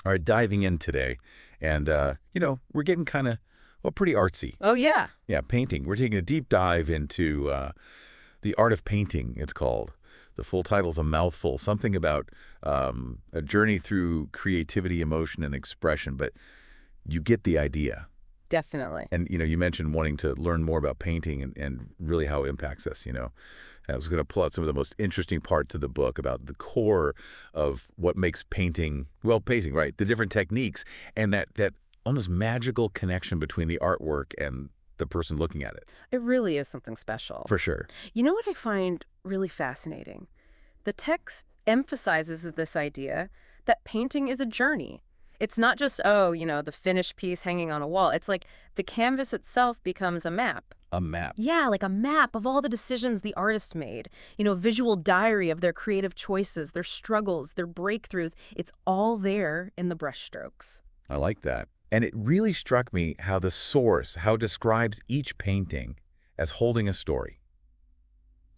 All right, diving in today. And, we're getting kind of, well, pretty artsy. Oh, yeah. Yeah, painting. We're taking a deep dive into the art of painting, it's called. The full title's a mouthful, something about a journey through creativity, emotion, and expression. But you get the idea. Definitely. And, you mentioned wanting to learn more about painting and really how it impacts us. I was going to pull out some of the most interesting parts of the book about the core of what makes painting, well, painting, right? The different techniques and that almost magical connection between the artwork and the person looking at it. It really is something special. For sure. You know what I find really fascinating? The text emphasizes this idea that painting is a journey. It's not just, the finished piece hanging on a wall. It's like the canvas itself becomes a map. A map. Yeah, like a map of all the decisions the artist made. Visual diary of their creative choices, their struggles, their breakthroughs. It's all there in the brushstrokes. I like that. And it really struck me how the source, how it describes each painting as holding a story.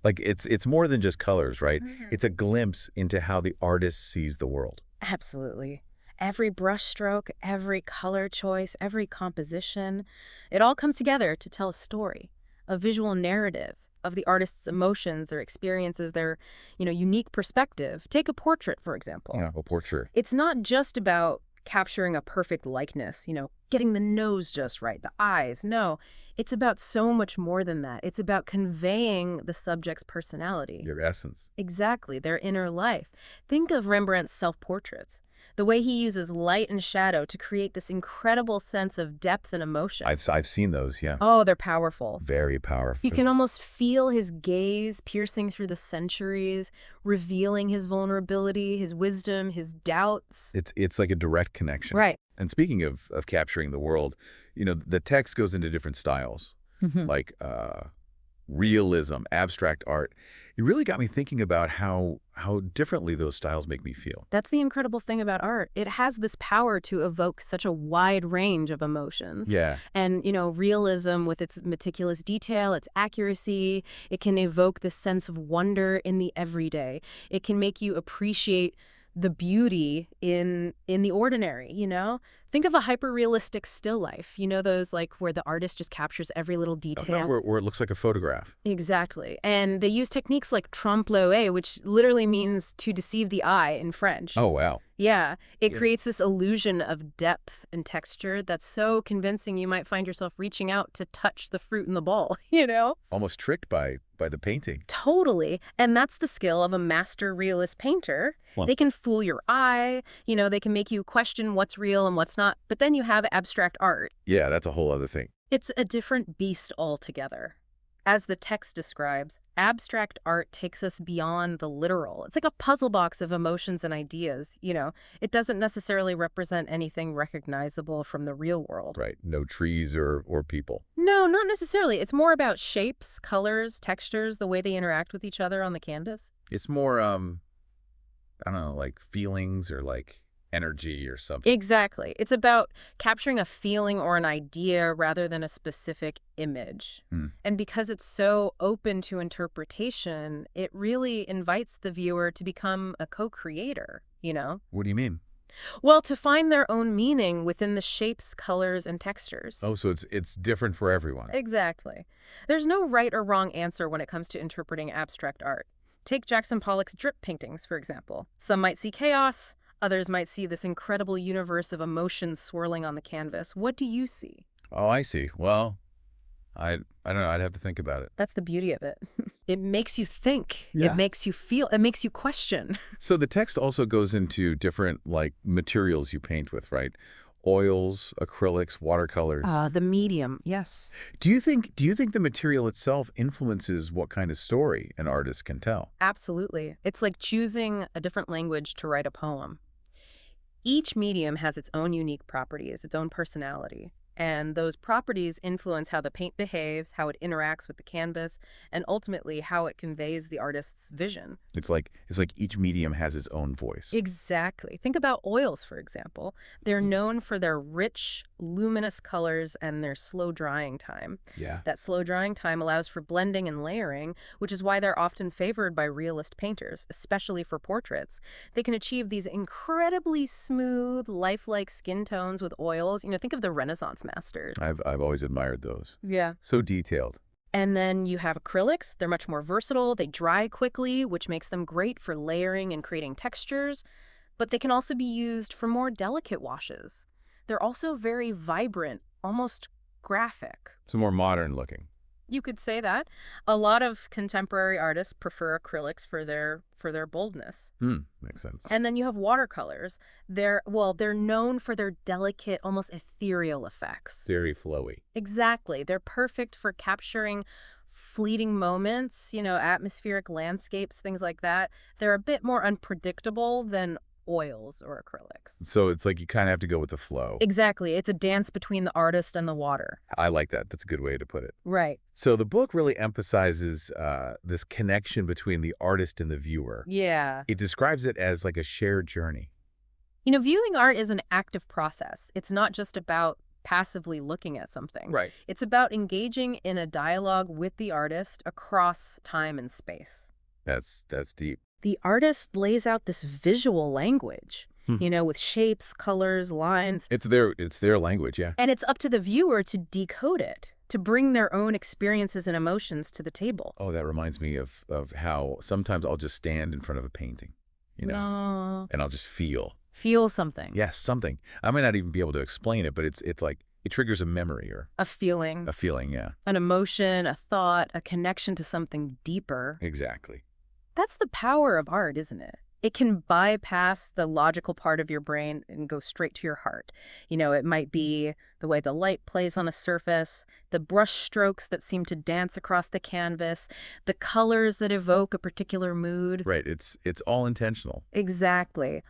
Like it's more than just colors, right? It's a glimpse into how the artist sees the world. Absolutely. Every brushstroke, every color choice, every composition, it all comes together to tell a story, a visual narrative of the artist's emotions, their experiences, their, unique perspective. Take a portrait, for example. Yeah, a portrait. It's not just about capturing a perfect likeness, getting the nose just right, the eyes. No, it's about so much more than that. It's about conveying the subject's personality. Your essence. Exactly, their inner life. Think of Rembrandt's self-portraits. The way he uses light and shadow to create this incredible sense of depth and emotion. I've seen those, yeah. Oh, they're powerful. Very powerful. You can almost feel his gaze piercing through the centuries, revealing his vulnerability, his wisdom, his doubts. It's like a direct connection. Right. And speaking of capturing the world, the text goes into different styles, like realism, abstract art. It really got me thinking about how differently those styles make me feel. That's the incredible thing about art. It has this power to evoke such a wide range of emotions. Yeah. And, realism with its meticulous detail, its accuracy, it can evoke this sense of wonder in the everyday. It can make you appreciate the beauty in the ordinary. Think of a hyper-realistic still life. Those like where the artist just captures every little detail. Yeah, where it looks like a photograph. Exactly. And they use techniques like trompe-l'oeil, which literally means to deceive the eye in French. Oh, wow. Yeah, it creates this illusion of depth and texture that's so convincing you might find yourself reaching out to touch the fruit in the bowl, Almost tricked by the painting. Totally. And that's the skill of a master realist painter. Well, They can fool your eye, they can make you question what's real and what's not. But then you have abstract art. yeah, that's a whole other thing. It's a different beast altogether. As the text describes, abstract art takes us beyond the literal. It's like a puzzle box of emotions and ideas. It doesn't necessarily represent anything recognizable from the real world. Right. No trees or people. No, not necessarily. It's more about shapes, colors, textures, the way they interact with each other on the canvas. It's more, I don't know, like feelings or like energy or something. Exactly. It's about capturing a feeling or an idea rather than a specific image. And because it's so open to interpretation, it really invites the viewer to become a co-creator, What do you mean? Well, to find their own meaning within the shapes, colors, and textures. Oh, so it's different for everyone. Exactly. There's no right or wrong answer when it comes to interpreting abstract art. Take Jackson Pollock's drip paintings, for example. Some might see chaos. Others might see this incredible universe of emotions swirling on the canvas. What do you see? Oh, I see. Well, I don't know. I'd have to think about it. That's the beauty of it. It makes you think. Yeah. It makes you feel. It makes you question. So the text also goes into different like materials you paint with, right? Oils, acrylics, watercolors. The medium, yes. Do you think the material itself influences what kind of story an artist can tell? Absolutely. It's like choosing a different language to write a poem. Each medium has its own unique properties, its own personality. And those properties influence how the paint behaves, how it interacts with the canvas, and ultimately how it conveys the artist's vision. It's like each medium has its own voice. Exactly. Think about oils, for example. They're known for their rich, luminous colors and their slow drying time. Yeah. That slow drying time allows for blending and layering, which is why they're often favored by realist painters, especially for portraits. They can achieve these incredibly smooth, lifelike skin tones with oils. Think of the Renaissance masters. I've always admired those. Yeah. So detailed. And then you have acrylics. They're much more versatile. They dry quickly, which makes them great for layering and creating textures. But they can also be used for more delicate washes. They're also very vibrant, almost graphic. So more modern looking. You could say that. A lot of contemporary artists prefer acrylics for their boldness. Makes sense. And then you have watercolors. They're known for their delicate, almost ethereal effects. Very flowy. Exactly. They're perfect for capturing fleeting moments, atmospheric landscapes, things like that. They're a bit more unpredictable than oils or acrylics. So it's like you kind of have to go with the flow. Exactly. It's a dance between the artist and the water. I like that. That's a good way to put it. Right. So the book really emphasizes this connection between the artist and the viewer. Yeah. It describes it as like a shared journey. Viewing art is an active process. It's not just about passively looking at something. Right. It's about engaging in a dialogue with the artist across time and space. That's deep. The artist lays out this visual language, with shapes, colors, lines. It's their language, yeah. And it's up to the viewer to decode it, to bring their own experiences and emotions to the table. Oh, that reminds me of how sometimes I'll just stand in front of a painting, No. and I'll just feel. Feel something. Yes, something. I might not even be able to explain it, but it's like it triggers a memory or A feeling. a feeling, yeah. An emotion, a thought, a connection to something deeper. Exactly. That's the power of art, isn't it? It can bypass the logical part of your brain and go straight to your heart. It might be the way the light plays on a surface, the brush strokes that seem to dance across the canvas, the colors that evoke a particular mood. Right. It's all intentional. Exactly.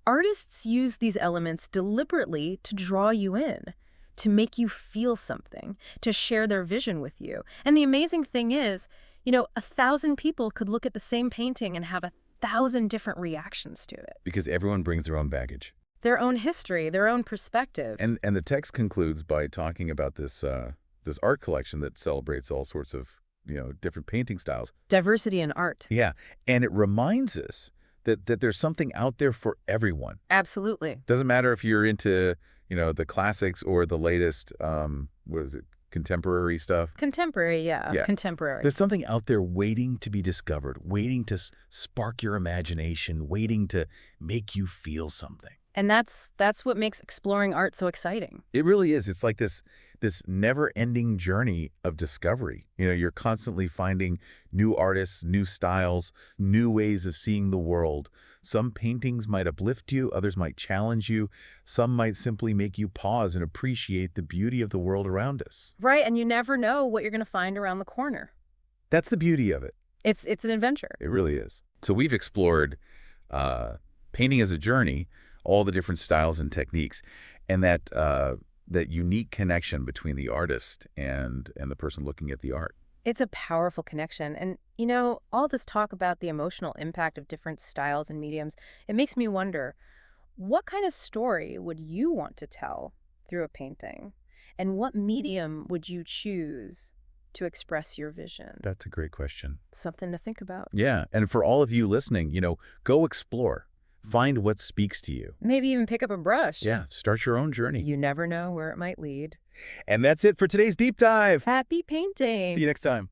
Artists use these elements deliberately to draw you in, to make you feel something, to share their vision with you. And the amazing thing is, 1,000 people could look at the same painting and have 1,000 different reactions to it. Because everyone brings their own baggage. Their own history, their own perspective. And the text concludes by talking about this art collection that celebrates all sorts of, different painting styles. Diversity in art. Yeah. And it reminds us that there's something out there for everyone. Absolutely. Doesn't matter if you're into, the classics or the latest, contemporary stuff. Contemporary, yeah. Contemporary. There's something out there waiting to be discovered, waiting to spark your imagination, waiting to make you feel something. And that's what makes exploring art so exciting. It really is. It's like this never-ending journey of discovery. You're constantly finding new artists, new styles, new ways of seeing the world. Some paintings might uplift you, others might challenge you. Some might simply make you pause and appreciate the beauty of the world around us. Right, and you never know what you're going to find around the corner. That's the beauty of it. It's an adventure. It really is. So we've explored painting as a journey, all the different styles and techniques, and that unique connection between the artist and the person looking at the art. It's a powerful connection. And, all this talk about the emotional impact of different styles and mediums, it makes me wonder, what kind of story would you want to tell through a painting? And what medium would you choose to express your vision? That's a great question. Something to think about. Yeah. And for all of you listening, go explore. Find what speaks to you. Maybe even pick up a brush. Yeah. Start your own journey. You never know where it might lead. And that's it for today's deep dive. Happy painting. See you next time.